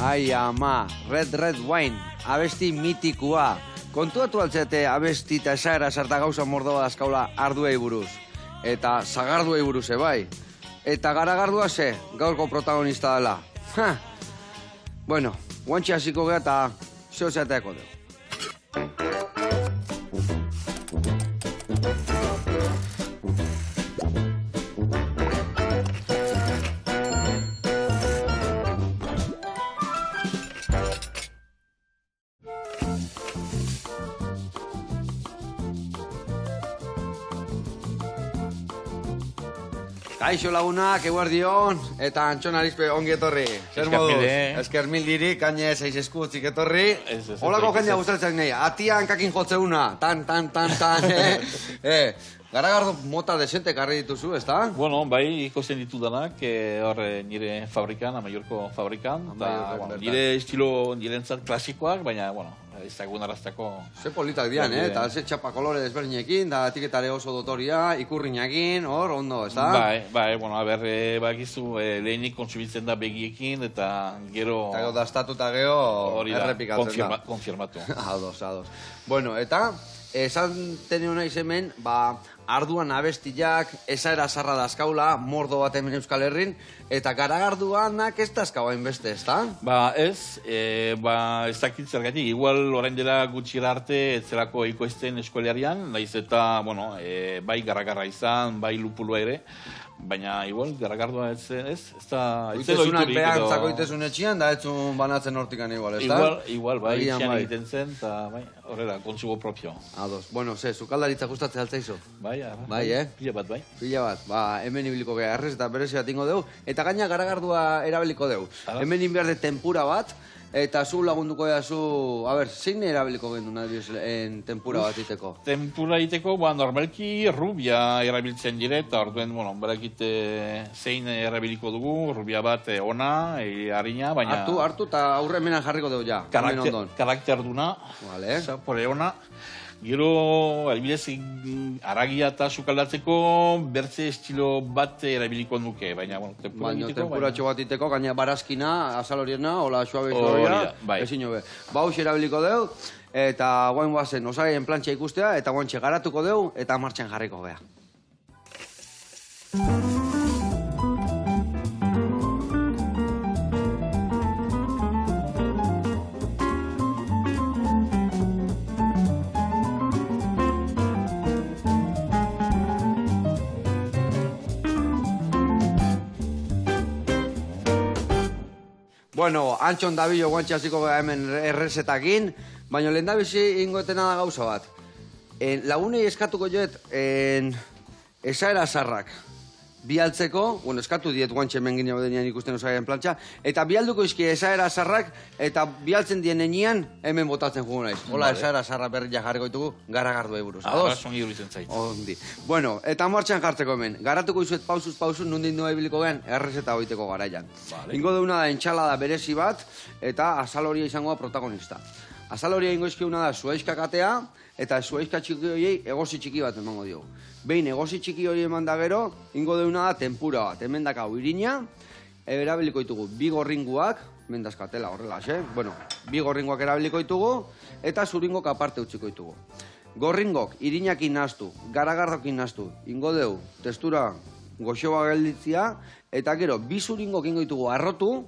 Ai ama, Red Wine, abesti mitikua. Kontuatu altzete abesti eta esaera sarta gauza mordoa dazkaula arduei buruz. Eta zagarduei buruz, bai. Eta garagardua ze, gaurko protagonista dela. Bueno, guantxe hasiko geha eta zeo zeateako dugu. Kaixo lagunak, eguerdion, eta Antxon Arizpe ongi etorri. Zer moduz? Esker mil diri, kaine 6 eskutzik etorri. Holako jendea gustatzen nahi, atian kakin jotzeuna, tan. Garagardo mota desente karri dituzu, ezta? Bueno, bai, ikusten ditudanak, hor nire fabrikan, Amaiorko fabrikan. Nire estilo nirentzat klasikoak, baina, bueno, ezagun arrastako... Ze politak dian, eta ze txapa kolore desberdinekin, da etiketare oso dotoria, ikurriñakin, hor, ondo, ezta? Bai, bueno, aber, bakizu, lehenik kontsumitzen da begiekin, eta gero... Eta gero dastatuta gero errepikatzen da. Konfirmatu. Ados. Bueno, eta, esan tenio nahi hemen, arduan abestiak, esaera zarra dazkaula, mordo bat hemen Euskal Herrin, eta garagarduanak ez dazkau hainbeste, ezta? Ez dakit zergatik, igual orain dela gutxira arte etzelako ekoizten eskualearian, naiz eta, bueno, bai garagarra izan, bai lupulua ere, baina igual garagardua ez da... Itezunak behan zakoitezun etxian, da etzun banatzen hortikan igual, ezta? Igual, bai, etxian egiten zen, eta horrela, kontsumo propio. Ados, bueno, sukaldaritza gustatzen altzaizu? Bai, pila bat, bai. Pila bat, hemen ibiliko geha errez eta berezia tingo deu, eta gaina garagardua erabiliko deu. Hemen inbiarde tempura bat, eta zu lagunduko edazu, zein erabiliko gendu nahi tempura bat iteko? Tempura iteko, normalki rubia erabiltzen dire, eta orduen, bueno, berakite zein erabiliko dugu, rubia bat ona, harina, baina... Hartu, eta aurre hemenan jarriko dugu ja, hemen ondon. Karakter duna, zapore ona. Gero, adibidez, aragia eta sukaldatzeko bertze estilo bat erabiliko nuke, baina, bueno, tempuratxo bat iteko, gaina barazkina, azal horiena, hola, suabe horiena, ezin hobe. Bauz erabiliko deu, eta guain guazen osaien plantxa ikustea, eta guantxe garatuko deu, eta martxan jarriko geha. Bueno, Antxon Dabillo guantxe hasiko gara hemen errezetakin, baina lehen dabizi ingoetena da gauza bat. Lagunei eskatuko joet esaera zarrak bialtzeko, bueno, eskatu diet guantxe hemen gine badenean ikusten osagaren plantxa, eta bialduko izki esaera zarrak, eta bialtzen dien enean hemen botatzen jugu naiz. Hola, esaera zarra berriak jarriko ditugu garagarduei buruz. Ados? Songi iruditzen zait. Ondi. Bueno, eta martxan jartzeko hemen. Garatuko izuet pausuz, nundin doa ibiliko gen, errezeta hoiteko garaian. Ingo deuna da entxalada berezi bat, eta azal horia izango da protagonista. Azal horia ingo izkiuna da zuaizkak atea, eta zuaizka txiki horiei egozi txiki bat emango diogu. Behin egozi txiki hori eman da gero, ingo deuna da tempura bat. Hemen dakau irina, erabiliko ditugu bi gorringuak, hemen dazkatela horrela, bueno, bi gorringuak erabiliko ditugu, eta zuringok aparte utziko ditugu. Gorringok irinakin naztu, garagardokin naztu, ingo deu, testura goxoa gelditzia, eta gero, bi zuringok ingo ditugu arrotu,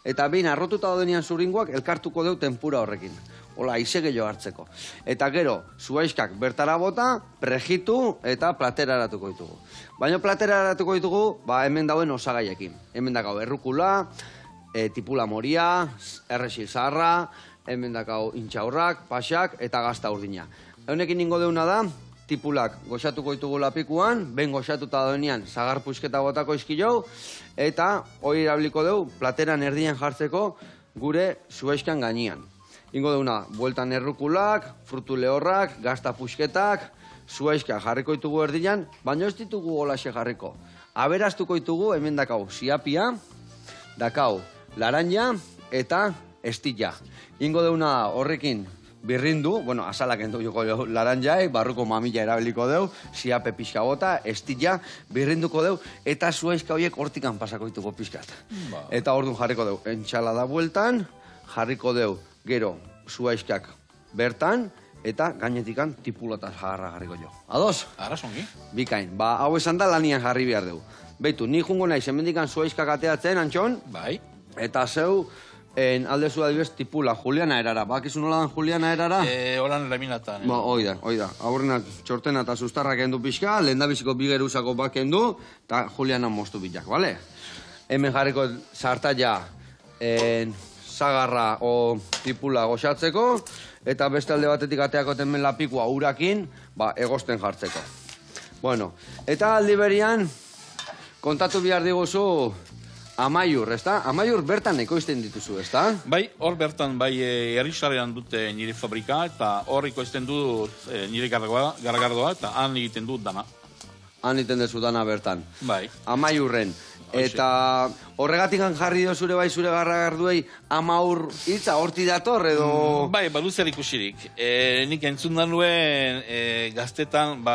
eta behin arrotuta daudenean zuringoak elkartuko deu tempura horrekin. Hola, ize gehiago hartzeko. Eta gero, zuaizkak bertara bota, prejitu eta platera eratuko ditugu. Baina platera eratuko ditugu, hemen dauen osagaiekin. Hemen dakau errukula, tipula moria, errexil zaharra, hemen dakau intxaurrak, pasak eta gazta urdina. Honekin ingo deuna da, tipulak goxatuko ditugu lapikuan, behin goxatuta daudenean zagar pusketa botako izkilou, eta hori erabiliko dugu plateran erdian jartzeko gure zuaizkan gainean. Ingo deuna, bueltan errukulak, frutu lehorrak, gazta pusketak, zuaizka jarriko ditugu erdian, baina ez ditugu holaxe jarriko. Aberaztuko ditugu, hemen dakau, siapia, dakau, laranja eta estilla. Ingo deuna horrekin birrindu, bueno, azalak endu joko laranjai, barruko mamila erabiliko deu, siape pixka bota, estilla, birrinduko deu, eta zuaizka horiek hortikan pasako dituko pixkat. Eta orduan jarriko deu, entxalada bueltan, jarriko deu, gero, zuaizkak bertan, eta gainetikan tipulata jarriko jo. Ados? Arrasongi. Bikain, hau esan da lanian jarri behar deu. Beitu, ni jungo nahi, hemendikan zuaizkak ateatzen, Antxon, Bai. eta zeu, aldezu adibidez tipula, Juliana erara. Bakizu nola dan Juliana erara? Horan laminatan. Oida. Aurrena txortena eta sustarrak endu pixka, lehendabiziko bigeruzako bak endu, eta Juliana moztu bitak, bale? Hemen jarriko sartaia zagarra o tipula goxatzeko, eta beste alde batetik ateako temen lapikua urakin, egosten jartzeko. Bueno, eta aldi berian, kontatu bihar diguzu, Amaiur, ezta? Amaiur bertan ekoizten dituzu, ezta? Bai, hor bertan, bai, herrixarrean dute nire fabrika, eta hor ekoizten dut nire garagardoa, eta han egiten dut dana. Han egiten duzu dana bertan. Bai. Amaiurren. Eta horregatik jarri zure bai zure garagarduei amaur hitza horti dator edo... Bai, badu zer ikusirik. Nik entzun da nuen gaztetan,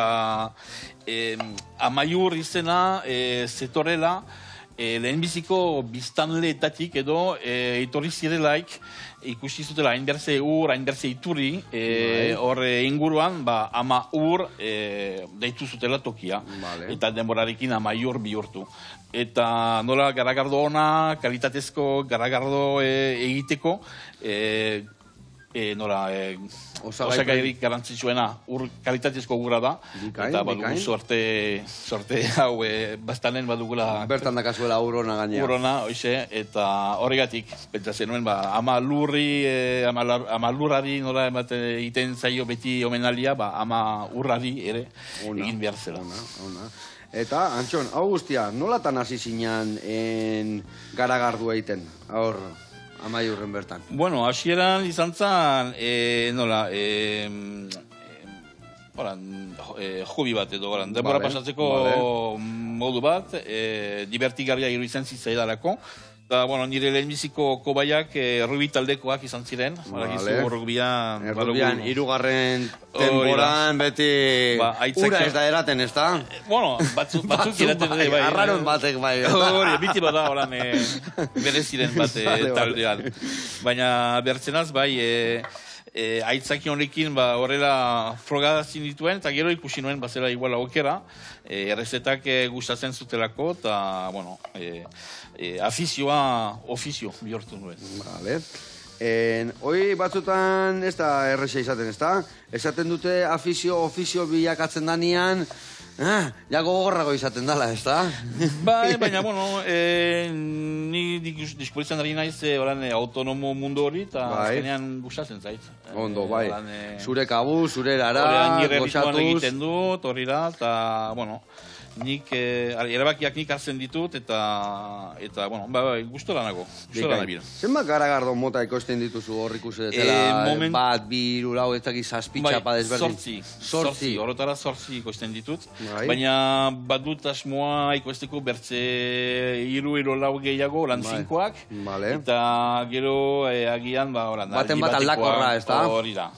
amaiur izena zetorela, lehenbiziko biztanleetatik edo etorri zirelaik ikusi zutela hainberze ur, hainberze iturri, hor inguruan ama ur deitu zutela tokia. Eta denborarekin amaiur bihurtu. Eta nola garagardo ona, kalitatezko garagardo egiteko, osagairik garantzitsuena ur kalitatezko gura da, eta badugu sorte hau bastanen badugula bertan dakazuela urona gainea. Urona, hoxe, eta horregatik pentsatzen nuen, ama lurrari nola egiten zaio beti omenalia, ama urrari ere egin behar zela. Eta, Antxon, hau guztia, nolatan hasi zinan garagardu egiten, Amaiurren bertan? Bueno, hasieran izan zen, hobi bat edo, denbora pasatzeko modu bat, divertigarria iruditzen zitzaidarako. Eta, nire lehenbiziko kobaiak rugby taldekoak izan ziren. Rugbian... Rugbian, irugarren temporan beti ura ez da eraten, ez da? Bueno, batzuk eraten ere, bai. Arraron batek, bai. Hori, biti bada horan bereziren bat taldean. Baina bertzenaz, bai, aitzaki honekin horrela frogazin dituen, eta gero ikusi nuen bazela iguala okera, errezetak gustatzen zutelako, eta, afizioa ofizio bihurtu nuen. Vale. Hoi batzutan ez da erresa izaten, ez da? Esaten dute ofizio bilakatzen danean, jako gogorrago izaten dela, ez da? Bai, baina, ni diskuritzen ari naiz autonomo mundu hori, eta azkenean gustatzen zait. Ondo, bai. Zure kabu, zure erara, nire ritmoan gozatuz. egiten dut, hori da, eta, nik, erabakiak nik hartzen ditut, eta, gustora nago, gustora nabil. Zenbat garagardo mota ekoizten dituzu hor ikusi detela, bat, bi, hiru, lau, ez dakit zazpitxapa desberdin? Sortzi, horretara sortzi ekoizten ditut, baina badut asmoa ekoizteko bertze hiru lau gehiago, lan zinkoak, eta gero agian, baten bat aldakorra, ez da? Hori da,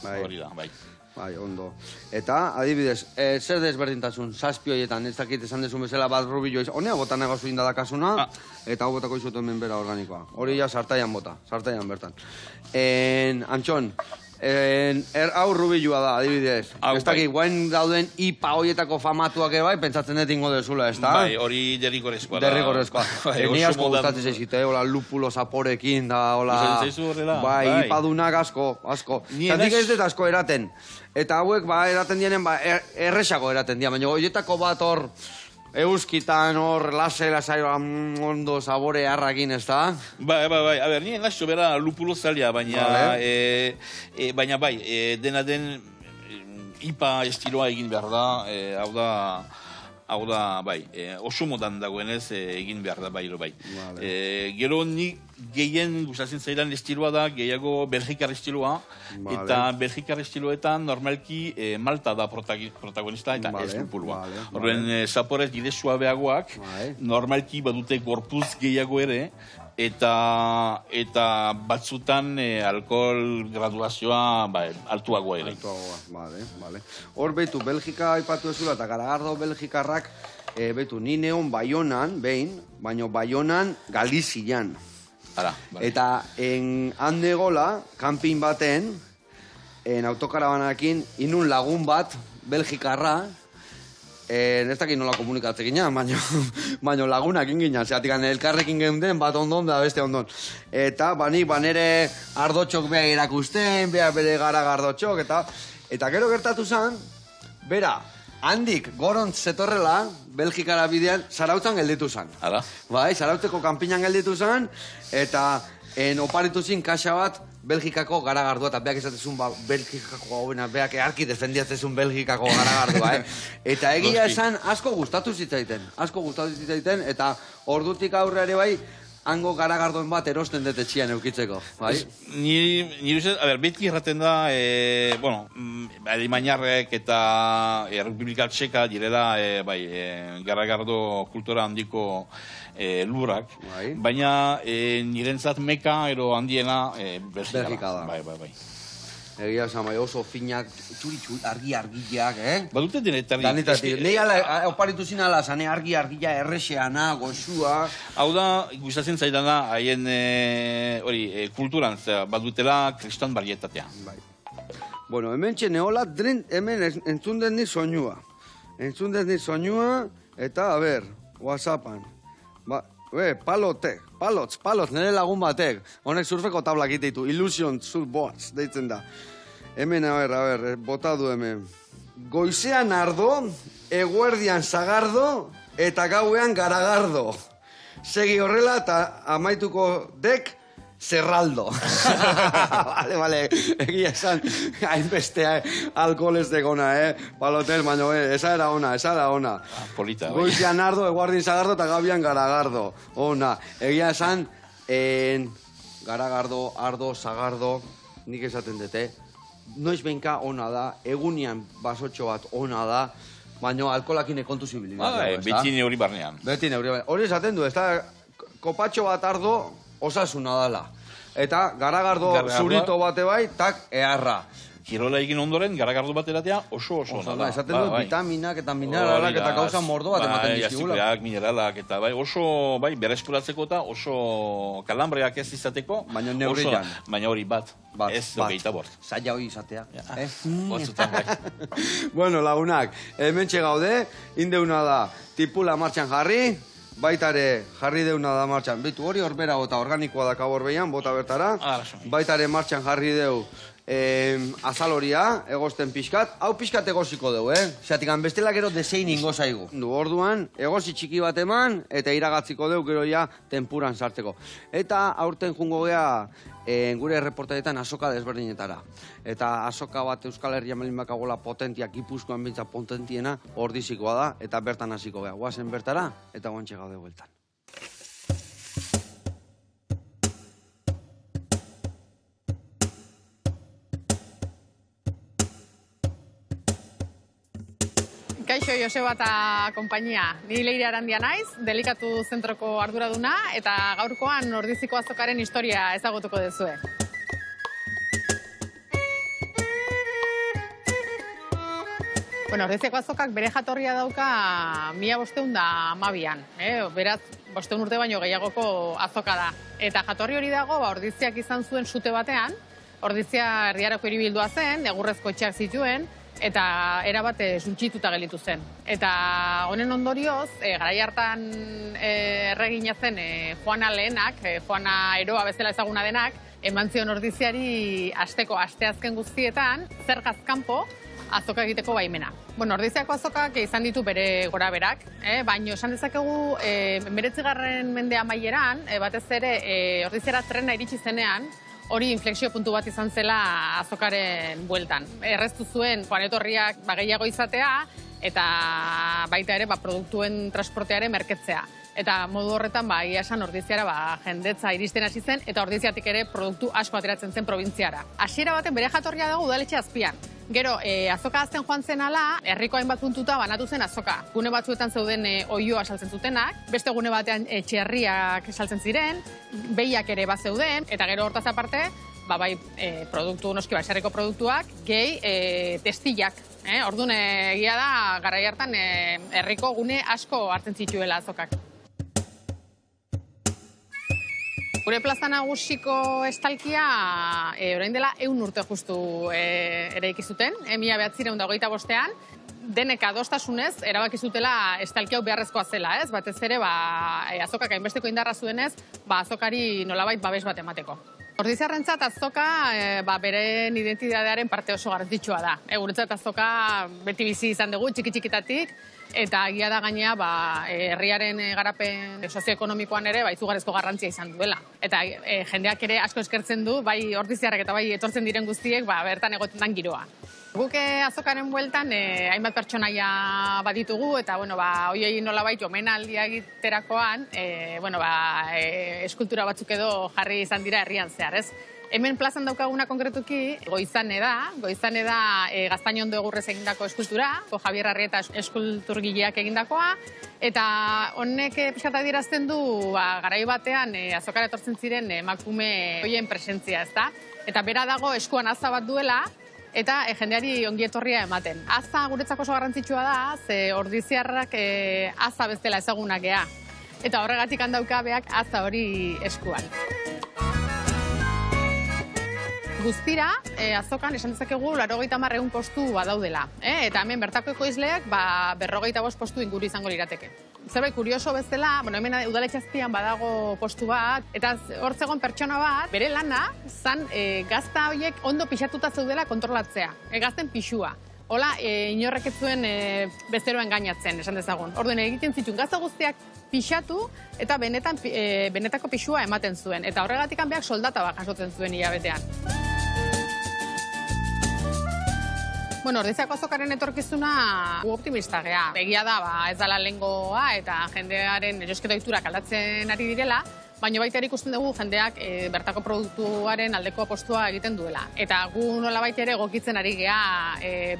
bai. Bai, ondo. Eta, adibidez, zer desberdintasun, zazpi horietan, ez dakit esan desun bezala bat rubillo izan, honea botan egozu indadakasuna, eta hau botako izutu hemen bera organikoa. Hori ja sartaian bota, sartaian bertan. Antxon, hau rubilloa da, adibidez. Ez dakit, guain dauden IPA horietako famatuak ere bai, pentsatzen dut ingo dezula, ez da? Bai, hori derrigorezkoa da. Derrigorezkoa. Ni asko gustatzen zaizkite, hola lupulo zaporekin, da, hola... Zaizu horrela? Bai, IPA dunak asko. Zatik ez dut asko eraten. Eta hauek, eraten dienen, errexako eraten dien, baina horietako bat hor, euskitan hor, lasai, ondo sabore harrakin, ez da? Bai, a ber, nien gaxo bera lupulo zalia, baina bai, dena den IPA estiloa egin behar da, hau da, bai, oso modan dagoenez egin behar da, bai. Gero nik gehien gustatzen zaidan estiloa da, gehiago Belgikar estiloa, eta Belgikar estiloetan normalki Malta da protagonista eta ez lupulua. Horren zaporez gide suabeagoak, normalki badute gorpuz gehiago ere, eta batzutan alkohol graduazioa altuagoa ere. Bale. Hor behitu, Belgika aipatu ezula eta Garagardo Belgikarrak, behitu, ni neon Baionan, behin, baino Baionan Galizian. Eta handegola, kanpin baten, autokarabanakin, inun lagun bat, Belgikarra, ez dakit nola komunikatzen ginen, baina lagunak inginen, zeatik elkarrekin geunden, bat ondon da beste ondon. Eta banere ardotxok beha irakusten, beha bere garagardotxok, eta gero gertatu zen, bera, handik goront zetorrela, Belgikara bidean, Zarautzan gelditu zen. Bai, Zarautzeko kanpinan gelditu zen, eta oparitu zin kaxa bat, Belgikako garagardua, eta beak esatezun, Belgikako gaubena, beak earki defendiatzezun Belgikako garagardua, Eta egia esan, asko gustatu zitzaiten, eta ordutik aurre ere bai, hango garagardoen bat erosten dut etxian eukitzeko, bai? Nire uste, beti erraten da, Alemaniarrek eta Errepublika Txeka direla, garagardo kultura handiko lurak, baina nirentzat meka ero handiena Belgika da. Bai. Egia esan, oso finak, txuri argi-argiak, Badute denetan. Lehi oparitu zin ala, zane argi-argia, errexeana, goxua. Hau da, gustatzen zaidana, haien kulturan, badutela kriston barietatea. Bueno, hemen txeneola, hemen entzun den ni soinua. Eta, WhatsAppan. Palots, nire lagun batek. Honek surfeko tablak ititu, Illusion Surfboards, deitzen da. Hemen, bota du hemen. Goizean ardo, eguerdian sagardo, eta gauean garagardo. Segi horrela eta amaituko dek, Zerraldo. Vale, egia esan, hainbeste alkoholez degona, Palotel, baina, esa era ona. Polita, bai. Goizian ardo, eguardin zagardo eta gabian garagardo. Ona, egia esan, garagardo, ardo, zagardo, nik esaten dute, noiz benka ona da, egunian basotxo bat ona da, baina alkoholakin kontu zibilidad. Beti neuri barnean. Hori esaten du, ez da, kopatxo bat ardo, osasuna dala. Eta garagardo zurito bate bai, tak eharra. Kirola egin ondoren, garagardo bat eratea oso da. Esaten du, vitaminak eta mineralak eta gauza mordo bat ematen dizkigula. Azukreak, mineralak eta oso, baireskuratzeko eta oso kalambreak ez izateko. Baina neurrian. Baina hori bat. Ez hogeita bort. Zaila hori izatea. Batzutan bai. Bueno, lagunak, hemen gaude, indeuna da, tipula martxan jarri, baitare jarri deuna da martxan. Bitu hori horbera bota organikoa da kaborbeian, bota bertara. Baitare martxan jarri deu azaloria, egosten pixkat. Hau pixkat egoziko deu, Zeatik, bestela gero desein ingo zaigu. Orduan, egozi txiki bat eman, eta iragatziko deu gero ja tempuran sartzeko. Eta aurten jungo gea gure erreportadetan azoka desberdinetara. Eta azoka bat Euskal Herria melinbakagola potentiak, Gipuzkoan bintza potentiena, ordizikoa da, eta bertan hasiko gea. Guazen bertara, eta guantxe gaude bueltan. Kaixo, Joseba eta konpainia. Ni Leire Arandia naiz, delikatu zentroko arduraduna, eta gaurkoan Ordiziko azokaren historia ezagutuko duzue. Ordiziko azokak bere jatorria dauka 1512an. Beraz, 500 urte baino gehiagoko azoka da. Eta jatorri hori dago, Ordiziak izan zuen sute batean, Ordizia herriarako hiribildua zen, egurrezko etxeak zituen, eta erabate suntxituta gelitu zen. Eta honen ondorioz, garai hartan erregina zen Juana lehenak, Juana Eroa bezala ezaguna denak, eman zion Ordiziari asteazken guztietan, zergaz kanpo, azoka egiteko baimena. Ordiziako azokak izan ditu bere gora berak, baina esan dezakegu 19. mende amaieran, batez ere Ordiziara trena iritsi zenean, hori inflexio puntu bat izan zela azokaren bueltan. Erreztu zuen joan etorriak gehiago izatea, eta baita ere produktuen transportearen merketzea. Eta modu horretan, ia esan Ordiziara jendetza iristen hasi zen, eta Ordiziatik ere produktu asko ateratzen zen probintziara. Hasiera baten bere jatorria dago udaletxe azpian. Gero, azoka azten joan zen ala, herriko hainbat puntuta banatu zen azoka. Gune batzuetan zeuden oioa saltzen zutenak, beste gune batean txerriak saltzen ziren, behiak ere bat zeuden, eta gero hortaz aparte, produktu, noski baserriko produktuak, gehi testillak. Orduan egia da, garai hartan herriko gune asko hartzen zituela azokak. Gure plaza nagusiko estalkia orain dela 100 urte justu eraiki zuten, 1925ean, denek adostasunez erabaki zutela estalkia hau beharrezkoa zela, ez? Batez ere, azokak hainbesteko indarra zuenez, azokari nolabait babes bat emateko. Ordiziarrentzat azoka beren identitatearen parte oso garrantzitsua da. Guretzat azoka beti bizi izan dugu txiki-txikitatik, eta egia da gainea herriaren garapen sozioekonomikoan ere izugarrizko garrantzia izan duela. Eta jendeak ere asko eskertzen du, bai ordiziarrek eta bai etortzen diren guztiek bertan egoten den giroa. Guk azokaren bueltan hainbat pertsonaia baditugu, eta hoiei nolabait omenaldia egiterakoan eskultura batzuk edo jarri izan dira herrian zehar, ez? Hemen plazan daukaguna konkretuki Goizane da Gaztainondo egurrez egindako eskultura, Javier Arrieta eskulturgileak egindakoa, eta honek pixkat adierazten du garai batean azokara etortzen ziren emakume hoien presentzia, ezta? Eta bera dago eskuan aza bat duela, eta jendeari ongietorria ematen. Aza guretzako oso garrantzitsua da, ze ordiziarrak aza bezala ezagunak gea. Eta horregatik handauka beak aza hori eskuan. Guztira, azokan esan dezakegu 80 postu badaudela. Eta hemen bertako ekoizleak 45 postu inguru izango lirateke. Zerbait kurioso bezala, hemen udaletxe azpian badago postu bat, eta hor zegoen pertsona bat, bere lana, zan gazta horiek ondo pixatuta zeudela kontrolatzea. Gazten pixua. Hola, inorrek ez zuen bezeroen gainatzen, esan dezagun. Orduan egiten zituen gazta guztiak pixatu, eta benetako pixua ematen zuen. Eta horregatik beak soldata bat jasotzen zuen hilabetean. Ordiziako azokaren etorkizuna optimista gea. Egia da, ez dela lehengoa eta jendearen erosketa ohiturak aldatzen ari direla, baina baita ere ikusten dugu jendeak bertako produktuaren aldeko apostua egiten duela. Eta gu nolabait ere egokitzen ari gea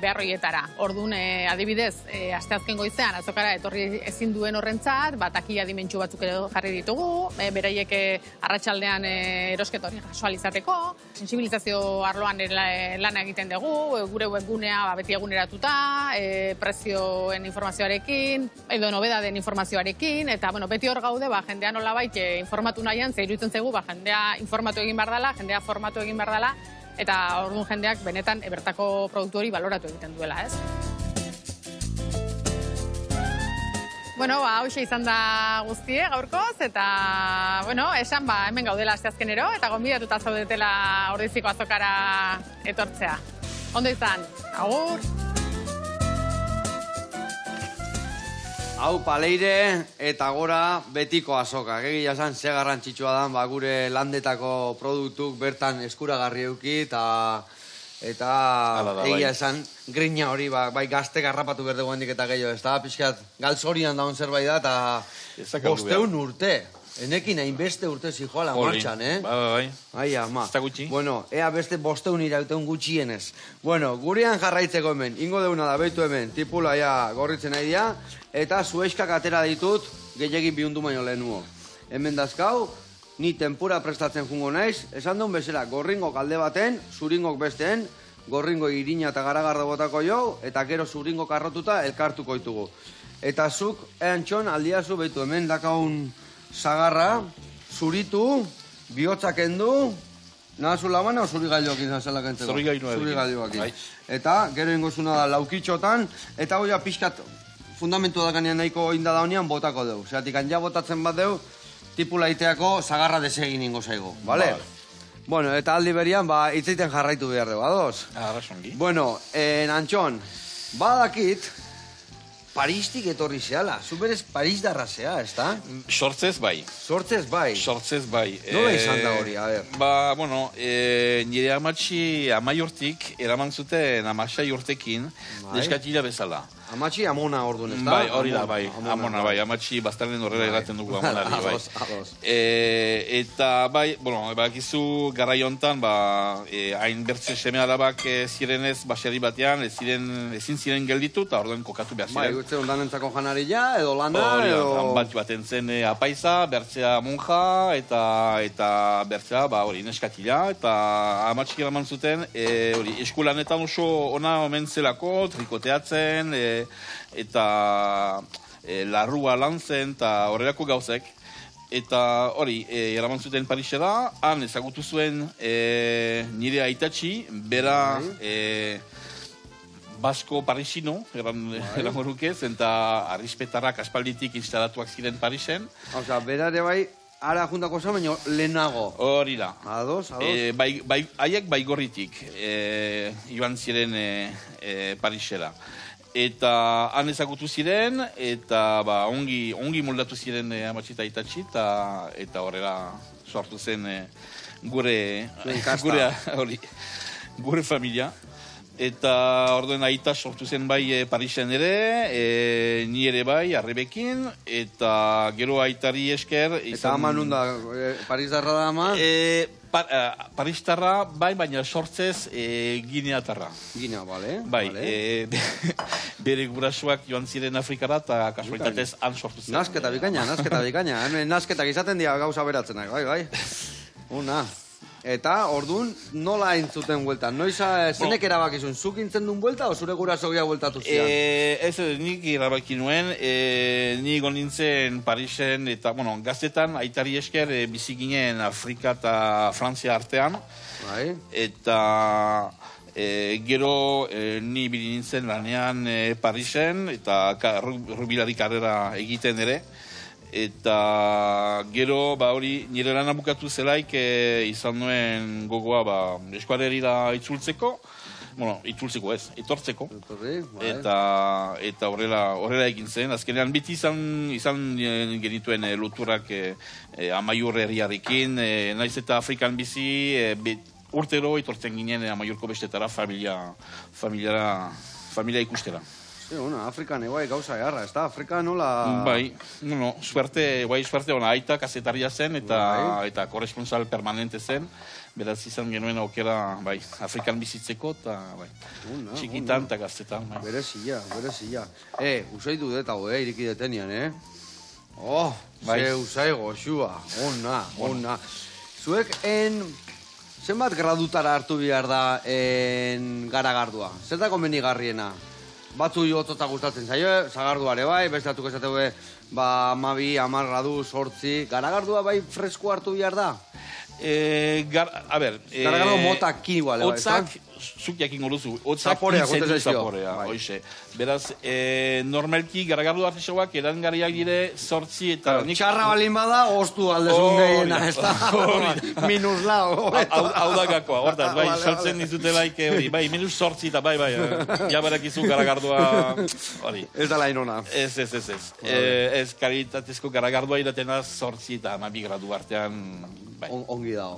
behar horietara. Orduan, adibidez, asteazken goizean azokara etorri ezin duen horrentzat, takia dimentsu batzuk ere jarri ditugu, beraiek arratsaldean erosketa hori jaso ahal izateko, sentsibilizazio arloan lana egiten dugu, gure webgunea beti eguneratuta, prezioen informazioarekin, edo nobedaden informazioarekin, eta beti hor gaude, jendean nolabait informatu nahian, ze iruditzen zaigu, jendea informatu egin behar dela, jendea formatu egin behar dela, eta orduan jendeak benetan bertako produktu hori baloratu egiten duela, ez? Hauxe izan da guztie gaurkoz, eta, esan hemen gaudela asteazkenero, eta gonbidatuta zaudetela Ordiziko azokara etortzea. Ondo izan, agur! Hau paleire eta gora betiko azoka. Egia esan, ze garrantzitsua da, gure landetako produktuk bertan eskuragarri euki, eta egia esan, grina hori, bai gazte garrapatu berde guendik eta gehiago, ez da, pixkat, galzorian daun zerbait da, eta 500 urte. Enekin hainbeste urte zijoala martxan, Bai. Ai, ama. Ez da gutxi. Ea beste 500 irauten gutxienez. Gurean jarraitzeko hemen, ingo deuna da, behitu hemen, tipula gorritzen nahi dia, eta zueixkak atera ditut, gehiagin bihundu baino lehenuo. Hemen dazkau, ni tempura prestatzen jungo naiz, esan duen bezala, gorringok alde baten, zuringok besteen, gorringo irina eta garagardo botako jo, eta gero zuringok arrotuta elkartuko ditugu. Eta zuk, eantxon, aldiazu, behitu hemen dakaun zagarra, zuritu, bihotzak endu, nahazu labana o zuri gailoak izan zelak entzeko? Zuri gailoak. Eta gero ingozuna da laukitxotan, eta goia pixkat fundamentu dakanean nahiko indada honean botako deu. Zeratik, anja botatzen bat deu, tipula iteako zagarra desegin ingo zaigu, bale? Eta aldi berian, itzeiten jarraitu behar dugu, ados? Arrasongi. Antxon, badakit, Paristik etorri zehala, zuberez Paris darra zea, ez da? Sortzez bai. Sortzez bai? Sortzez bai. Nola izan da hori, a ber? Nire amai urtik eraman zuten 16 urtekin neskatila bezala. Amatxi amona orduan, ez da? Bai, hori da, bai, amona, bai, amatxi bastarren horrela erraten dugu amonari, bai. Ados. Eta, bai, bueno, bakizu garai hontan, hain bertze seme alabak zirenez baseri batean, ezin ziren gelditu, eta orduan kokatu behar ziren. Bai, gutze ondanentzako janaria, edo lana, edo... Bat baten zen apaiza, bertzea monja, eta bertzea, hori, neskatila, eta amatxik eraman zuten, hori, eskulanetan oso ona omen zelako, trikoteatzen, eta larrua lan zen, eta horrelako gauzek. Eta hori, eraman zuten Parisera, han ezagutu zuen nire aitatxi, bera basko parisino, eramorukez, eta arrispetarrak aspalditik instalatuak ziren Parisen. Osea, bera ere bai, ara juntako zen, baina lehenago. Hori da. Ados. Haiek baigorritik joan ziren Parisera. Eta han ezagutu ziren, eta ongi moldatu ziren amatxi eta aitatxi, eta horrela sortu zen gure familia. Eta orduen aita sortu zen bai Parisen ere, ni ere bai, arrebekin, eta gero aitari esker... Eta ama nunda, Parisdarra da ama? Paristarra bai, baina sortzez Gineatarra. Ginea, bale. Bai, bere gurasoak joan ziren Afrikara, eta kasualitatez han sortu zen. Nasketa bikaina. Nasketak izaten dira gauza beratzenak, bai. Una. Eta, orduan, nola entzuten bueltan? Zenek erabakizun, zuk intzen duen buelta, o zure gurasogia bueltatu zian? Ez, nik erabaki nuen, ni nintzen Parisen, eta, gaztetan, aitari esker, bizi ginen Afrika eta Frantzia artean. Bai. Eta... gero ni bili nintzen lanean Parisen, eta rubilari karrera egiten ere. Eta gero, hori, nire lana bukatu zelaik izan nuen gogoa eskualerira itzultzeko. Itzultzeko ez, etortzeko. Eta horrela egin zen. Azkenean biti izan genituen loturak Amaiur herriarekin. Naiz eta Afrikan bizi, urtero etortzen ginen Amaiurko bestetara familia ikustera. Afrikan eguai gauza egarra, ez da? Afrika nola... Bai, suerte ona, aita kazetaria zen eta korresponsal permanente zen. Beraz izan genuen aukera, Afrikan bizitzeko eta txikitan eta gaztetan. Berezia. Usaitu dut hau, irikidetenian, ze usai goxua, ona. Zuek, zenbat gradutara hartu behar da garagardua? Zer da konbenigarriena? Batzu jotota gustatzen zaio, zagarduare bai, beste atuk esateu 12, 10 gradu, 8, garagardua bai fresko hartu behar da? Garagardo motak igual, bai, otzak, zuk jakingo duzu, otzak intzen du zaporea, hoxe. Beraz, normalki garagardo artixoak erangarriak dire 8 eta... Txarra balin bada, ostu aldezun gehiena, ez da? Minus lau. Hau da gakoa, hortaz, saltzen dizutelaik, minus 8 eta jabarakizu garagardoa, hori. Ez da lain ona. Ez. Ez kalitatezko garagardoa iratena 8 eta 12 gradu artean, ongi dago.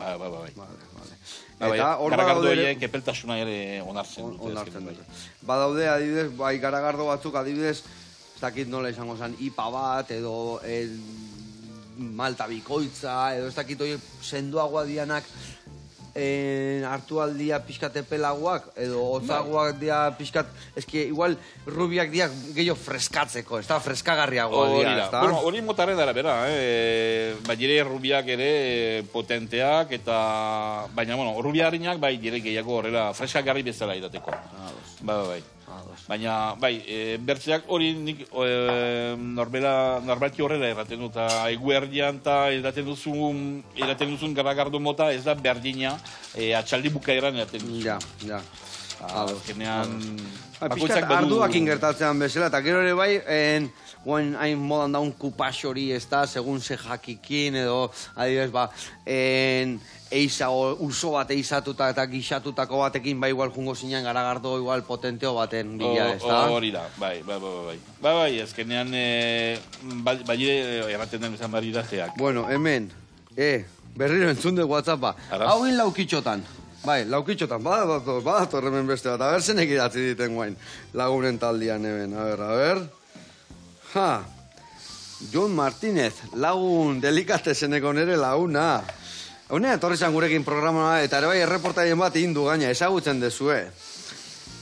Bai. Garagardo horiek epeltasuna ere onartzen dute. Badaude, adibidez, garagardo batzuk, adibidez, ez dakit nola izango zen, IPA bat, edo Malta bikoitza, edo ez dakit horiek sendoagoa dianak, hartu aldia pixkat epelagoak, edo hotzagoak dia pixkat, eski igual rubiak dia gehiago freskatzeko, ez da, freskagarriagoa dia, ez da? Hori motaren dara, bera, dire rubiak ere potenteak, eta, baina, rubiarinak, dire gehiago horrela freskagarri bezala idateko. Bai. Baina, bertzeak hori nik normalki horrela erraten dut, eta eguerdian eta eraten duzun garagardo mota ez da berdina atxaldi bukaeran eraten duzun. Ja. Piskat arduak ingertatzean bezala, eta gero ere bai, hain modan daun kupax hori ez da, segun ze jakikin, edo, adibidez, uso bat eizatuta eta gixatutako batekin, igual jungo zinean garagardo, igual potenteo baten bila, ez da? Hori da, bai, ezkenean, erraten den izan barira zeak. Bueno, hemen, berriro entzun de WhatsAppa, hau laukitxotan. Bai, laukitxotan, badator hemen beste bat. Aber, zenek idatzi diten guain lagunen taldian hemen. A ber. Ha, Jon Martínez, lagun delikatezeneko nere laguna. Honea, etorri zan gurekin programa eta ere bai erreportaien bat indu gaina, ezagutzen dezue.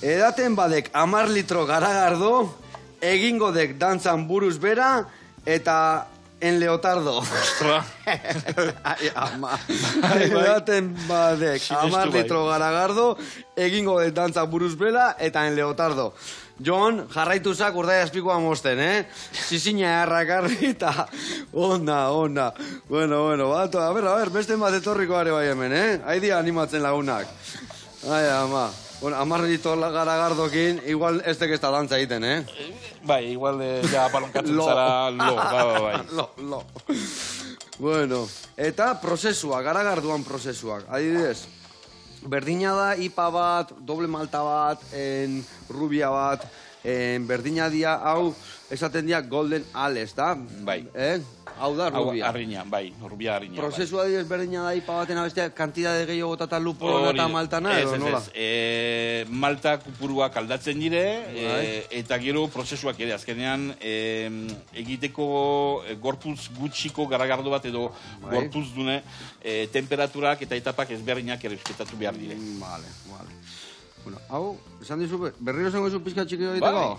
Edaten badek 10 litro garagardo, egingo dek dantzan buruz bera eta en leotardo. Ostra. Ai, ama. Edaten badek 10 litro garagardo, egingo dek dantzan buruz bera eta en leotardo. Jon, jarraituzak urdai azpikoa mosten, Zizina errakarri eta ona. Bueno, bato, a ber, beste bat etorriko are bai hemen, Haidi animatzen lagunak. Ai, ama. Bueno, 10 litro garagardokin, igual ez tek ez da dantza egiten, Bai, igual ja balonkatzen zara bai. Lo. Bueno, eta prozesua, garagarduan prozesuak. Adibidez, berdina da IPA bat, doble malta bat, rubia bat, berdina dia, hau, esaten dia Golden Ale, da? Bai. Hau da, rubia. Arriña, bai, rubia arriña. Prozesua dira berdina da IPA baten abestea, kantidade gehiago eta lupulona eta maltana, edo nola? Malta kupuruak aldatzen dire, eta gero prozesuak ere, azkenean egiteko gorputz gutxiko garagardo bat edo gorputz dune temperaturak eta etapak ezberdinak ere respetatu behar dire. Vale. Bueno, hau, esan dizu, berriro zengo zu pizka txiki egiteko?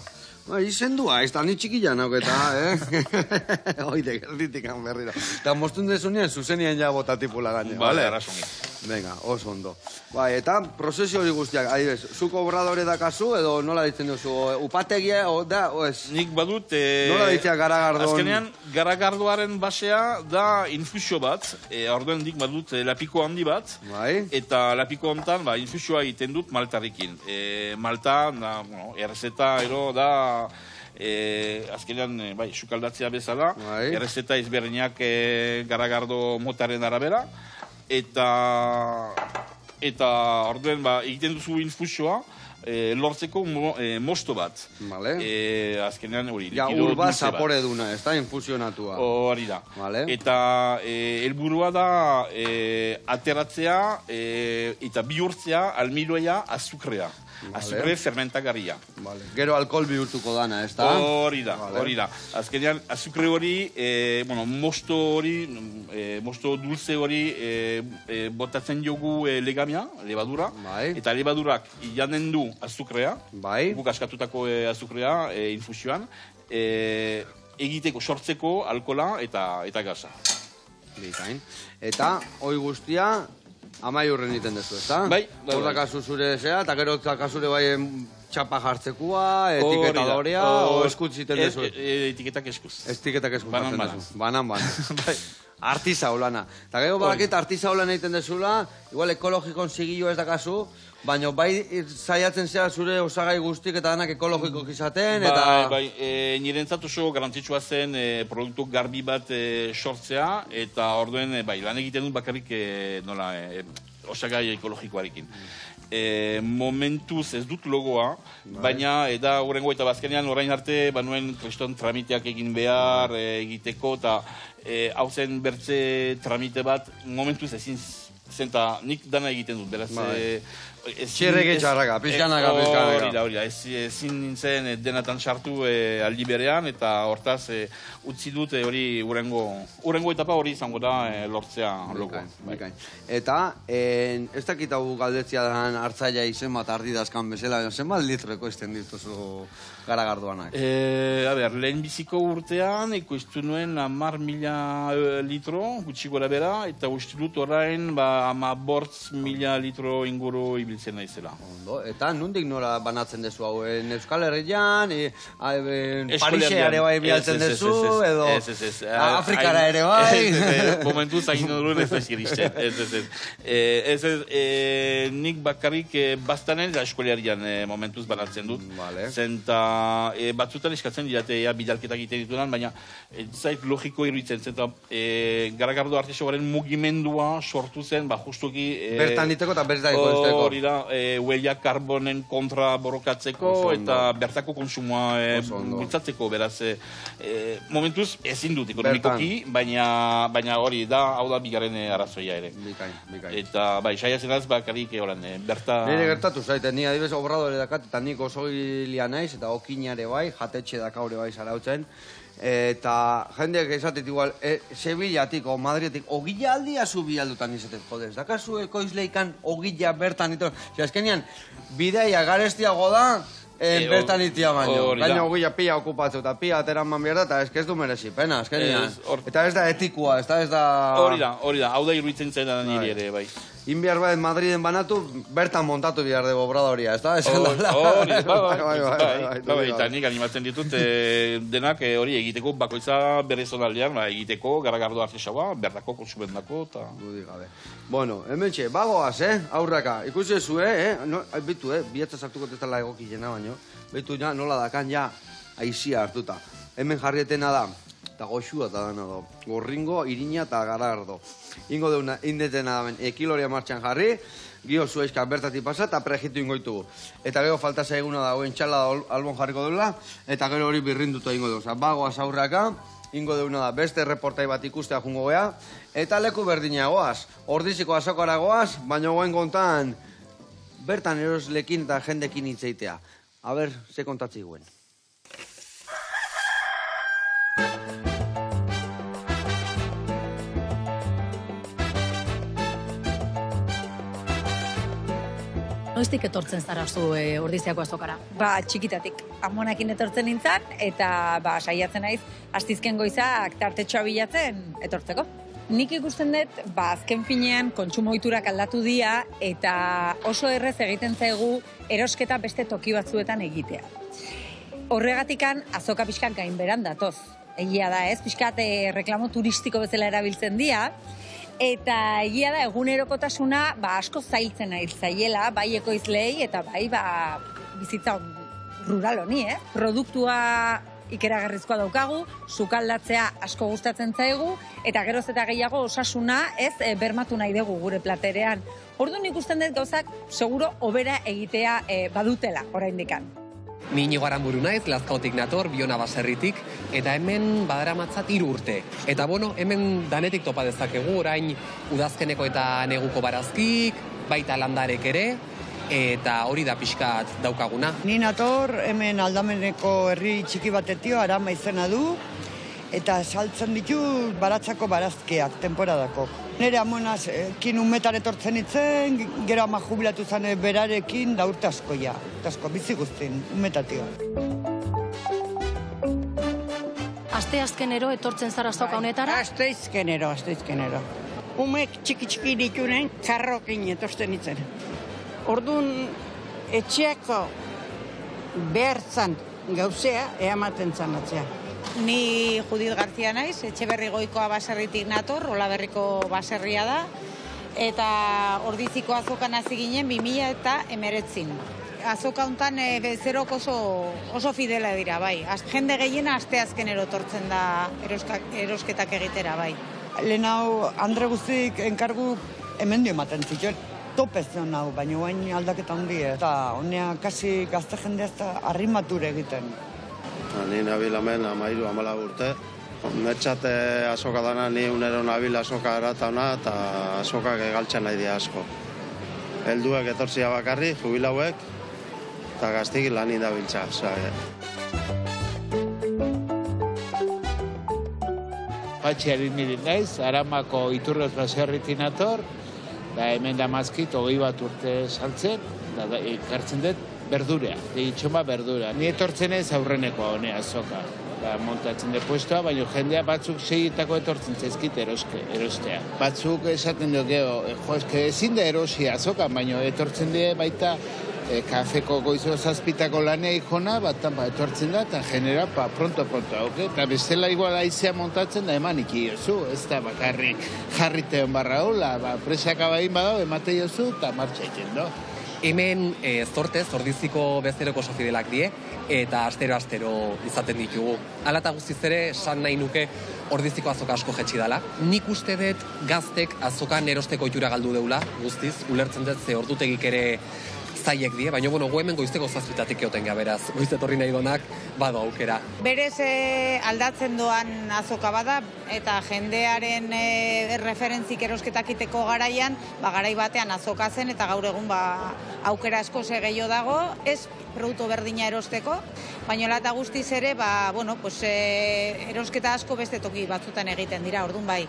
Izendua, ez da ni txikila nauketa, Oide, gerditikan berriro. Eta mostun dezunean, zuzenien ja bota tipula gaine, Vale, arrazongi. Venga, oso ondo. Bai, eta prozesio hori guztiak, adibes, zuko obradore dakazu, edo nola ditzen duzu, upategia, o ez? Nik badut... Nola ditzea garagardon? Azkenean, garagardoaren basea da infusio bat, orduen dik badut lapiko handi bat, eta lapiko hontan infusioa egiten dut maltarrikin. Malta, errezeta ero da, azkenean, sukaldatzea bezala, errezeta ezberdinak garagardo motaren arabera, eta orduen egiten duzu infusioa lortzeko mosto bat. Azkenean hori. Ja, urba zapore duna, ez da infusionatua. Hori da. Eta helburua da ateratzea eta bihurtzea almiloia azukrea. Azukre fermentagarria. Gero alkohol bihurtuko dana, ez da? Hori da. Azkenean, azukre hori, mosto dulce hori botatzen jogu legamia, levadura, eta levadurak janen du azukrea, guk askatutako azukrea infusioan, egiteko, sortzeko alkohola eta gaza. Eta, hoi guztia, amaiurren egiten dezu, ez da? Bai. Horda kasu zure zea, eta gero kasure bai txapa jartzekua, etiketadorea, o eskutz egiten dezu? Etiketak eskuz. Etiketak eskuz jartzen dezu. Banan. Artizau lana. Eta gero badakit artizau lan egiten dezula, igual ekologikon zigillo ez da kasu, baina bai zaiatzen zea zure osagai guztik eta danak ekologiko izaten, eta... Bai, nirentzat oso garantzitsua zen produktu garbi bat sortzea, eta orduen, lan egiten dut bakarrik osagai ekologikoarekin. Momentuz ez dut logoa, baina eta horrengo eta bazkenean orain arte banuen kriston tramiteak egin behar egiteko, eta hau zen bertze tramite bat momentuz ezin zenta nik dana egiten dut, beraz... Txerreke txarraka, pizkanaka. Hori da, ezin nintzen denatan sartu aldi berean, eta hortaz utzi dut hori urrengo etapa hori izango da lortzea logoa. Eta, ez dakit hau galdetzia dan hartzaia izen bat ardidazkan bezala, zenbat litroko izten dituzu garagardoanak? Lehen biziko urtean, ekoiztu nuen 10.000 litro, gutxi gora bera, eta uste dut orain 15.000 litro inguru ibiltzen naizela. Eta nondik nora banatzen dezu hau? Euskal Herrian, Parise ere bai bialtzen dezu, edo Afrikara ere bai? Momentuz hain duen ez da ziristen. Nik bakarrik bastanen da eskolarian momentuz banatzen dut. Zenta batzutan eskatzen dirate bidalketak egiten ditudan, baina zait logiko iruditzen. Zenta garagardo artesoaren mugimendua sortu zen justuki... Bertan iteko eta bertan ekoizteko. Hori da, huella karbonen kontra borrokatzeko eta bertako konsumoa bultzatzeko, beraz, momentuz ezin dut ekonomikoki, baina hori da, hau da bigarren arrazoia ere. Bikain. Eta, bai, saiatzen az, bakarik horan, berta... Nire gertatu zaite, ni adibes obradore dakat, eta nik oso hilia naiz, eta okinare bai, jatetxe dakaure bai zarautzen, eta jendeak esatet igual, Sevillatik o Madridetik, ogila aldia zubi aldutan izatet, jodez, dakazu ekoizleikan ogila bertan ito, azkenean, bideia garestiago da, bertan itia baino. Gaina ogila pila okupatzu eta pila ateraman behar da, eta ez du merezi pena, azkenean. Eta ez da etikua, ez da... Hori da, hau da iruditzen zen da niri ere, bai. Inbiar bat Madriden banatu, bertan montatu bihar dugu obradoria, ez da? Bai, eta nik animatzen ditut denak hori egiteko bakoitza bere zonaldean, egiteko garagardo artesaua, berdako konsumendako, eta... Dudik gabe. Bueno, hemen txe, bagoaz, aurraka, ikusi ezu, bitu, bihatza sartuko tezala egokizena baino, bitu, nola dakan, aizia hartuta. Hemen jarrietena da, eta goxua eta dana do, gorringo, irina eta garagardo. Ingo deuna, indetena da, ekiloria martxan jarri, gio zuaizkak bertatik pasa eta prejitu ingoitugu. Eta gero falta zaiguna da, txala albon jarriko duela, eta gero hori birrinduta ingo dugu. Bagoaz aurraka, ingo deuna da, beste reportai bat ikustea jungo gea, eta leku berdina goaz, ordiziko azokara goaz, baina goen kontan, bertan eroslekin eta jendekin hitzeitea. A ber, ze kontatzi guen. Noiztik etortzen zara zu Ordiziako azokara? Txikitatik. Amonakin etortzen nintzen, eta saiatzen naiz, astizken goizak tartetxoa bilatzen etortzeko. Nik ikusten dut, azken finean kontsumo ohiturak aldatu dira, eta oso errez egiten zaigu erosketa beste toki batzuetan egitea. Horregatikan azoka pixkat gainberan datoz. Egia da ez, pixkat reklamo turistiko bezala erabiltzen dira, eta egia da egunerokotasuna asko zailtzen zaiela, bai ekoizlei eta bai bizitza rural honi, Produktua ikeragarrizkoa daukagu, sukaldatzea asko gustatzen zaigu, eta geroz eta gehiago osasuna bermatu nahi dugu gure platerean. Orduan ikusten dut gauzak seguro hobera egitea badutela oraindikan. Ni Inigo Aranburu naiz, Lazkaotik nator, Biona baserritik, eta hemen badaramatzat 3 urte. Eta hemen danetik topa dezakegu, orain udazkeneko eta neguko barazkik, baita landarek ere, eta hori da pixkat daukaguna. Ni nator, hemen Aldameneko herri txiki batetio, Arama izena du, eta saltzen ditu baratzako barazkiak, temporadako. Nere amonaz, umetan etortzen itzen, gero ama jubilatu zen berarekin, da urte asko bizi guztin, umetatio. Asteazkenero etortzen zara azoka honetara? Asteazkenero. Umek txiki ditunen, karrokin etortzen itzen. Orduan, etxeako behartzan gauzea, eamaten zanatzea. Ni Judith García naiz, Etxeberri Goikoa baserritik nator, Olaberriko baserria da, eta Ordiziko azokan hasi ginen 2019. Azoka hontan zerok oso fidela dira, bai. Jende gehiena asteazkenero etortzen da erosketak egitera, bai. Lehen hau, Andre guztik enkargu hemen dio ematen zituen. Topez zion hau, baina guain aldaketa handi, eta honea kasi gazte jendea ez da arrimature egiten. Ni nabil hemen 13-14 urte. Netxate azoka dana, ni unero nabil azoka eratauna eta azokak egaltzen nahi dira asko. Helduek etorzia bakarri, jubilauek, eta gaztik lan indabiltza. Patxiari niri naiz, Aramako Iturrioz baserritik nator, da hemen damazkit 21 urte saltzen, da ekartzen dut berdurea, itxoma berdura. Ni etortzen ez aurrenekoa honea azoka. Montatzen dut puestoa, baina jendea batzuk segietako etortzen zaizkit erostea. Batzuk esaten dut geho, ezin da erosi azoka, baina etortzen dut baita kafeko goizo zazpitako lanea ikona, etortzen da, eta genera, pronto, eta bestela igual aizea montatzen da eman ikiozu, ez da bakarrik jarriteon barra hola, presak abain badao, emate jozu, eta martxa egiten do. Hemen zortez, Ordiziko bezeroko oso fidelak die, eta astero izaten ditugu. Hala eta guztiz ere, esan nahi nuke, Ordiziko azoka asko jetxi dala. Nik uste dut gaztek azokan erosteko ohitura galdu deula, guztiz, ulertzen dut ze ordutegik ere zaiek die, baina gu hemen goizteko 7 eoten ga, beraz, goiz etorri nahi donak, bado aukera. Berez aldatzen doan azoka bada, eta jendearen referentzik erosketak iteko garaian, garai batean azoka zen, eta gaur egun aukera asko gehiago dago, ez produktu berdina erosteko, baina lata guztiz ere, erosketa asko beste toki batzutan egiten dira, orduan bai.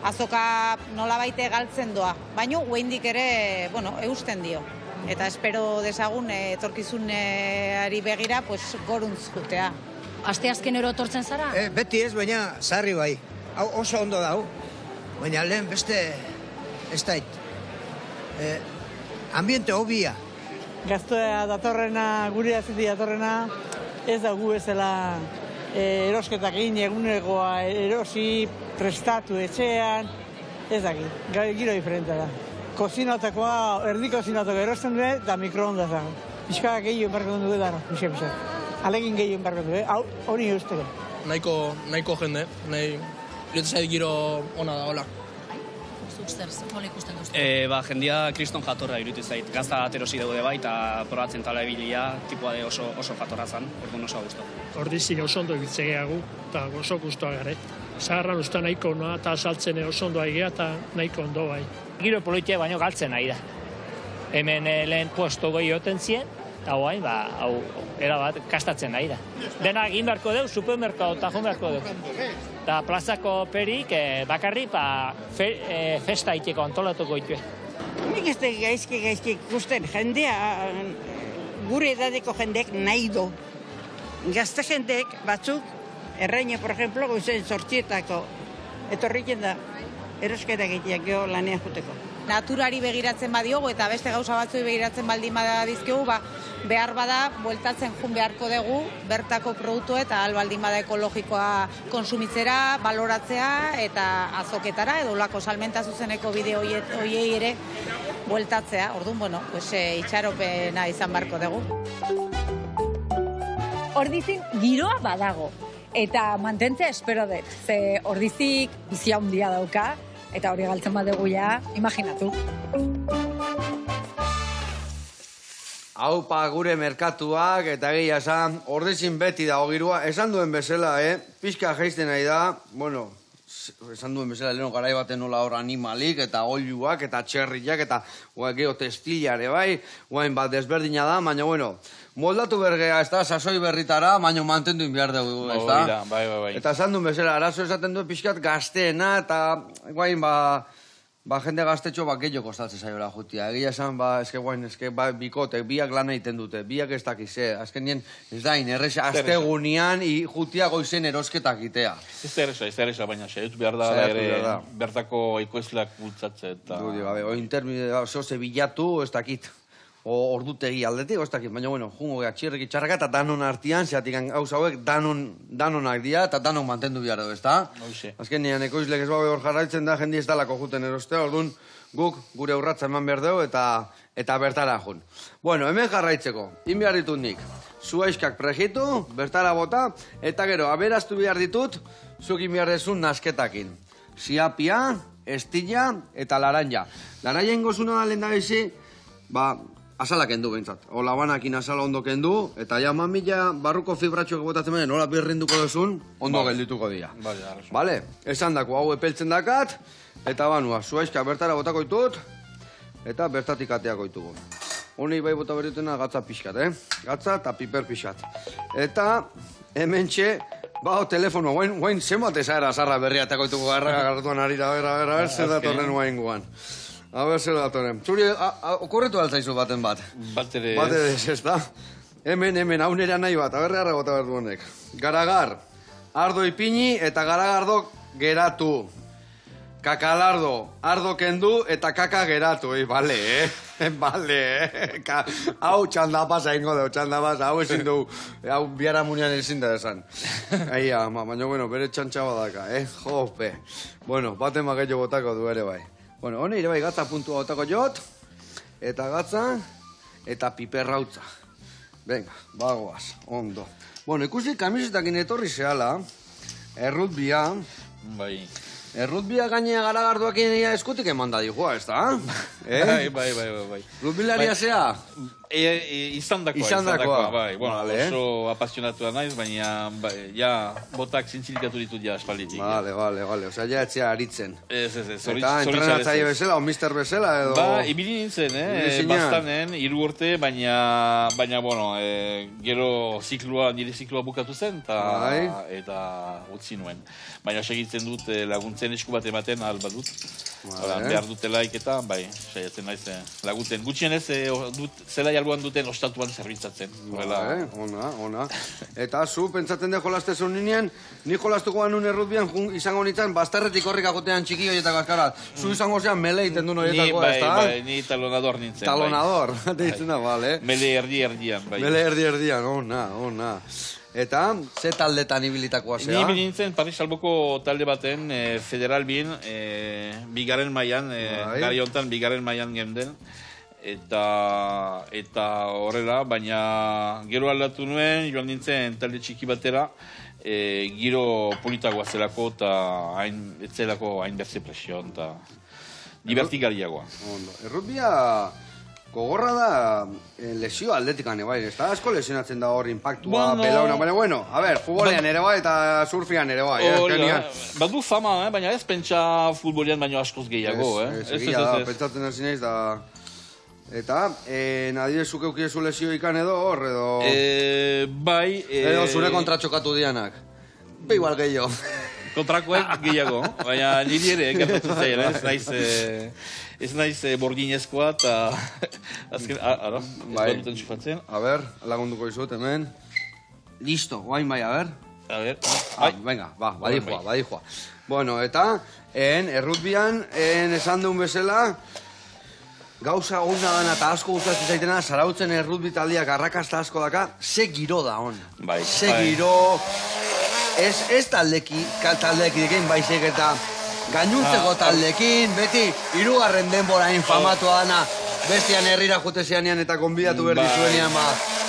Azoka nolabaite galtzen doa, baina oraindik ere, eusten dio. Eta espero dezagun etorkizunari begira goruntz jutea. Asteazkenero etortzen zara? Beti ez, baina sarri bai. Hau oso ondo dau, baina lehen beste ez dait. Ambiente hobia. Gaztoa datorrena, gure aziti datorrena, ez da gu ezela erosketak egin egunegoa erosi, prestatu etxean, ez daki, giro diferentea da. Kozinatakoa, erdi kozinatakoa erosten du eta mikroonda zago. Piskak gehien barko du edara, pixa. Alegin gehien barko du, hori eusteko. Nahiko jende, irutzait giro ona da, hola. Nola ikusten duztu? Jendia kriston jatorra irutu zait. Gazta aterosi dugu bai, eta probatzen tala ebilia, tipua de oso jatorra zan, orduan oso gustu. Ordizik oso ondo ibitzegeagu, eta oso guztua gare. Zaharran usta nahiko noa, eta saltzen oso ondo aigea, eta nahiko ondo bai. Giro politia baino galtzen nahi da. Hemen lehen puesto goi oten zien, eta guain, hau, erabat, kastatzen nahi da. Dena egin beharko deu, supermerkado eta joan beharko deu. Eta plazako perik bakarri festa iteko antolatuko itue. Nik ez da gaizki ikusten, jendea, gure edadeko jendeek nahi du. Gazte jendeek batzuk, erraine, por ejemplo, goizen sortzietako, etorriken da, erosketa egiteak geho lanea juteko. Naturari begiratzen badiogu eta beste gauza batzui begiratzen baldin badizkegu, behar bada, bueltatzen jun beharko dugu, bertako produktu eta baldin bada ekologikoa konsumitzera, baloratzea eta azoketara, edo lako salmenta zuzeneko bideo hoiei ere bueltatzea. Orduan, itxaropena izan beharko dugu. Ordizin giroa badago, eta mantentzea espero dut, ze ordizik bizia handia dauka, eta hori galtzen badugu ja, imaginatu. Haupa gure merkatuak eta egia esan, ordizin beti dago girua, esan duen bezala, pixka jaisten nahi da, esan duen bezala leheno garai baten nola hor animalik eta oiluak eta txerriak eta geho testilare bai, guain bat desberdina da, baina moldatu bergea, ez da, sasoi berritara, baina mantendu behar dugu, ez da? Bai. Eta esan duen bezala, arazo esaten du pixkat gazteena eta guain jende gaztetxo gehiago kostatzen zaiola jutia. Egia esan, bikotek, biak lan egiten dute, biak ez dakize. Azken nien, ez da, inerreza, aztegunian jutia goizen erosketak itea. Ez erreza, baina saiatu behar da ere bertako ekoizleak bultzatze eta... Intermide, zoze bilatu, ez dakit. Ordutegi aldetik, ez dakit, baina, jungo geha, txirreki txarraka eta danon artian, zeatik gauza hauek danonak dira eta danok mantendu behar dugu, ez da? Azken nian, ekoizlek ez hor jarraitzen da, jendi ez dalako juten erostea, orduan guk gure urratza eman behar dugu eta bertara jun. Hemen jarraitzeko, behar ditut nik, zuaizkak prejitu, bertara bota, eta gero, aberaztu behar ditut, zuk behar dezun nasketakin. Siapia, estilla eta laranja. Laranja ingozuna da lehen da bizi, azala kendu behintzat. Ola banakin azala ondo kendu, eta ja mamila barruko fibratxoak botatzen benen, nola birrinduko duzun, ondo geldituko dira. Bale, esan dako, hau epeltzen dakat, eta zuaizka bertara botako ditut, eta bertatik ateako ditugu. Honi bai bota berrituna gatza pixkat, Gatza eta piper pixkat. Eta hemen txe, telefono, guain zemate zara zarra berria atako ditugu garratuan arira, ber, zer datorren guain guan. Zer datorren. Zuri, okurretu altzaizu baten bat. Batere ez da. Hemen, hau nera nahi bat, aberra bota behar duenek. Garagar, ardo ipini eta garagardo geratu. Kakalardo, ardo kendu eta kaka geratu. Bale, Hau txandapasa ingo dugu, hau ezin dugu, hau biara munian ezin da esan. Baina, bere txantxaba daka, jope. Baten magello botako du ere bai. Hone ere bai gatza puntua botako jot, eta gatza, eta piperrautza. Venga, bagoaz, ondo. Ikusi kamisetakin etorri zehala, errutbia, Bai. Errutbia gainea garagarduak ia eskutik eman da dihoa, ez da? Bai. Rutbilaria zea? Izandakoa, bai. Bueno, oso apasionatua naiz, baina ja botak zintzilikatu ditut ja aspalditik. Vale. Osea, ja etzea aritzen. Ez. Eta entrenatzaile bezala, o mister bezala, edo... Ba, ibili nintzen, bastanen, 3 urte, baina, bueno, gero nire ziklua bukatu zen, eta utzi nuen. Baina segitzen dut laguntzen esku bat ematen ahal badut. Behar dutelaik eta, bai, saiatzen naiz laguntzen. Gutxienez, zela alboan duten ostatuan zerbitzatzen. Ona. Eta zu, pentsatzen de jolaste zuen ninean, ni jolastuko banun errutbian izango nintzen, bastarretik horrik agotean txiki horietak azkara. Zu izango zean mele iten du horietako, ez da? Ni talonador nintzen. Talonador, deitzen da, bale. Mele erdian, bai. Mele erdian, ona. Eta, ze taldetan ibilitakoa zea? Ni ibili nintzen Paris Alboko talde baten, Federal Bin, bigarren mailan, gari hontan bigarren mailan genden. Eta horrela, baina gero aldatu nuen, joan nintzen talde txiki batera, giro politagoa zelako eta etzelako hain berze presion eta divertigariagoa. Errutbia gogorra da lesio atletikan bai, ez da? Asko lesionatzen da hor impactua, pelauna, baina bueno, a ber, futbolean ere bai eta surfian ere bai. Badu fama, baina ez pentsa futbolean baino askoz gehiago. Ez, pentsatzen hasi naiz da... Eta, nadie zuk eukiezu lesio ikan edo hor, edo... Bai... Edo zure kontratxokatu dianak. Be igual gehiago. Kontrakoek gehiago, baina niri ere gertatzen zaila, ez naiz bordinezkoa eta... Azken, ara, ez bat duten txufatzen. A ber, lagunduko izut, hemen. Listo, guain bai, a ber. Venga, badijoa. Bueno, eta, errutbian, esan duen bezala, gauza ona dana eta asko gustatzen zaitena, Zarautzen errutbi taldiak arrakasta asko daka, ze giro da hon. Ze giro... Ez taldeekin baizik eta gainuntzeko taldeekin, beti hirugarren denborain famatua dana, bestian herrira jute zeanean eta konbidatu berdi zuenean,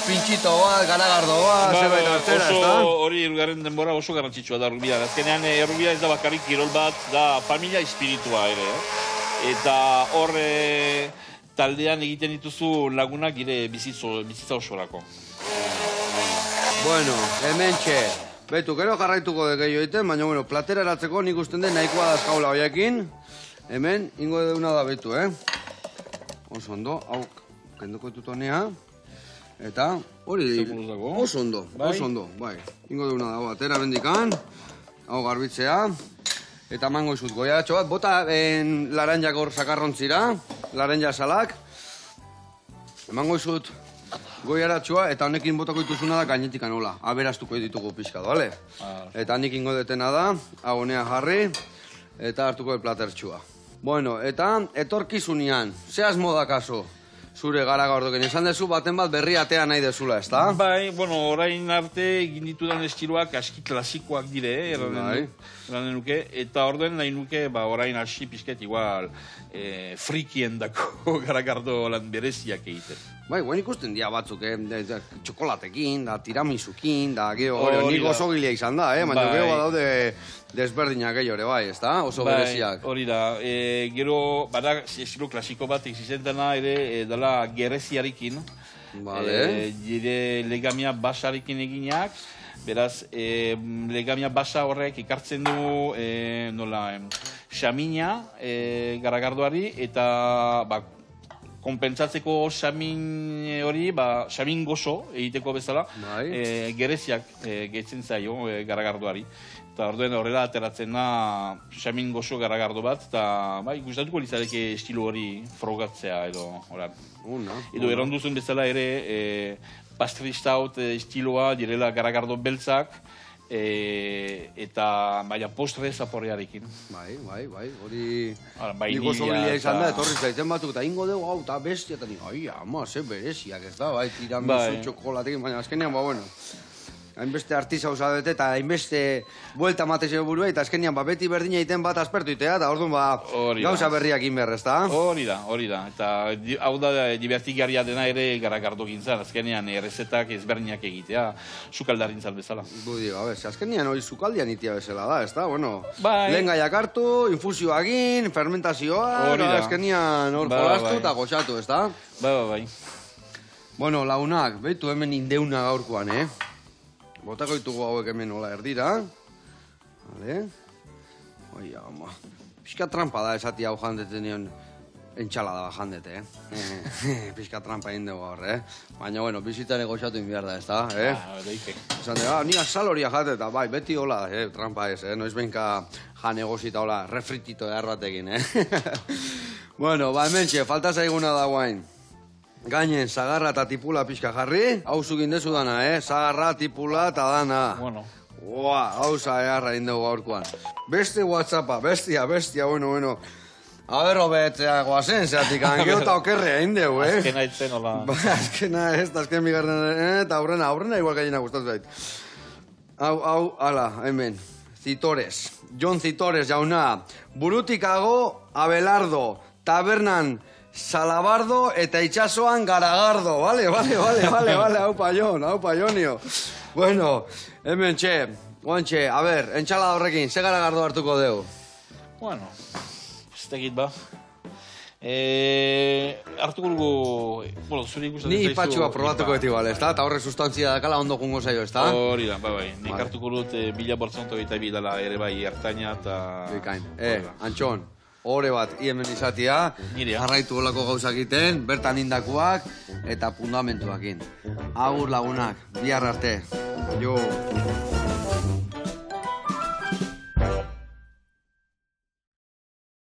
pintxito bat, garagardo bat, zerbait hartzera, ez da? Hori hirugarren denbora oso garrantzitsua da errutbia. Azkenean errutbia ez da bakarrik kirol bat, da familia espiritua ere. Eta hor taldean egiten dituzu lagunak gire bizitza osorako. Bueno, hementxe. Betu, gero jarraituko de gehiago egiten, baina, bueno, platera eratzeko nik usten den nahikoa dazkaula hoiakin. Hemen, ingo deuna da betu, Oso ondo, hau, kenduko ditut honea. Eta, hori, oso ondo, bai. Ingo deuna da, batera bendikan. Hau garbitzea. Eta mango izut goiatxo bat, bota laranjak hor sakarrontzira, laranja salak. Emango izut goiaratxoa eta honekin botako dituzuna da gainetik anola. Aberastuko ditugu pixka, bale? Eta nik ingo detena da, honea jarri, eta hartuko platertxua. Bueno, eta etorkizunean, ze asmo da kaso? Zure garagardoken, esan dezu baten bat berri atea nahi dezula, ez da? Bai, bueno, orain arte egin ditudan estiloak aski klasikoak dire, eranen nuke, eta orden nahi nuke, orain hasi pixket igual frikien dako garagardo lan bereziak egiten. Bai, guen ikusten dia batzuk, txokolatekin, da tiramisukin, da geho, nik oso gilea izan da, baina geho badaude desberdinak gehiago ere, bai, ez da? Oso bereziak. Hori da, gero, bada, estilo klasiko bat existentena ere, dela gereziarekin, gire legamia basarekin eginak, beraz, legamia basa horrek ikartzen du, xamina garagardoari, eta, konpentsatzeko xamin hori, xamin gozo egiteko bezala, gereziak gehitzen zaio garagardoari. Eta orduen horrela ateratzen da xamin gozo garagardo bat, eta gustatuko lizadeke estilo hori frogatzea edo horan. Edo erronduzun bezala ere pastristout estiloa direla garagardo beltzak, eta postre zaporrearekin. Bai, hori... Nik oso bilia izan da, etorri zaiten batzuk, eta ingo dugu, hau, eta bestia, eta nik, ama, ze bereziak ez da, tiramisu txokolatekin, baina azkenean, bueno. hainbeste artisau zabete eta hainbeste buelta matezio burua, eta azkenian beti berdina egiten bat aspertu itea, eta orduan gauza berriak inber, ezta? Hori da. Eta hau da divertigarria dena ere garagardo gintzan, azkenean errezetak ezberdinak egitea, sukaldarintzat bezala. Budi, azkenean hori sukaldian itia bezala da, ezta? Bueno, bai. lehen gaiak hartu, infusioa egin, fermentazioa, azkenean hor jolastu eta goxatu, ezta? Bai. Bueno, launak, behitu hemen indeuna gaurkoan, Botako ditugu hauek hemen hola erdira. Vale. Oia, ama. Pixka trampa da esati hau jandeten nion entxalada bat jandete, Pixka trampa egin dugu hor, Baina, bueno, bizitzare goxatu inbiar da, ez da, Esan de, ni asaloria jate, eta bai, beti hola, trampa ez, Noiz benka jan egozita hola, refritito behar batekin, Bueno, hemen txe, falta zaiguna da guain. Gainen, zagarra eta tipula pixka jarri. Hau zukin dezu dana, Zagarra, tipula eta dana. Bueno. Hau zagarra indegu gaurkoan. Beste WhatsAppa, bestia, bueno. A ber, hobetzea goazen, zeatik, angeo eta okerrea indegu, Azkena itzen, hola. Azkena ez, azken bigarren, eta aurrena igual gallina gustatu zait. Hau, ala, hemen. Zitores. Jon Zitores, jauna. Burutikago, Abelardo. Tabernan, Salabardo eta itxasoan Garagardo, vale, hau paionio. Bueno, hemen txe, guantxe, a ber, entxalada horrekin, ze Garagardo hartuko deu? Bueno, ez tegit ba. Hartuko dugu, bueno, zuri ikusten Ni ipatxua probatuko beti bale, ezta? Eta horre sustantzia dakala ondo jungo zaio, ezta? Hori da, bai. Nik hartuko dut 1422 dela ere bai ertaina eta... Bikain, Antxon. Hore bat, hemen izatia, jarraitu olako gauzak egiten, bertan indakuak eta fundamentuakin. Agur lagunak, bihar arte. Jo.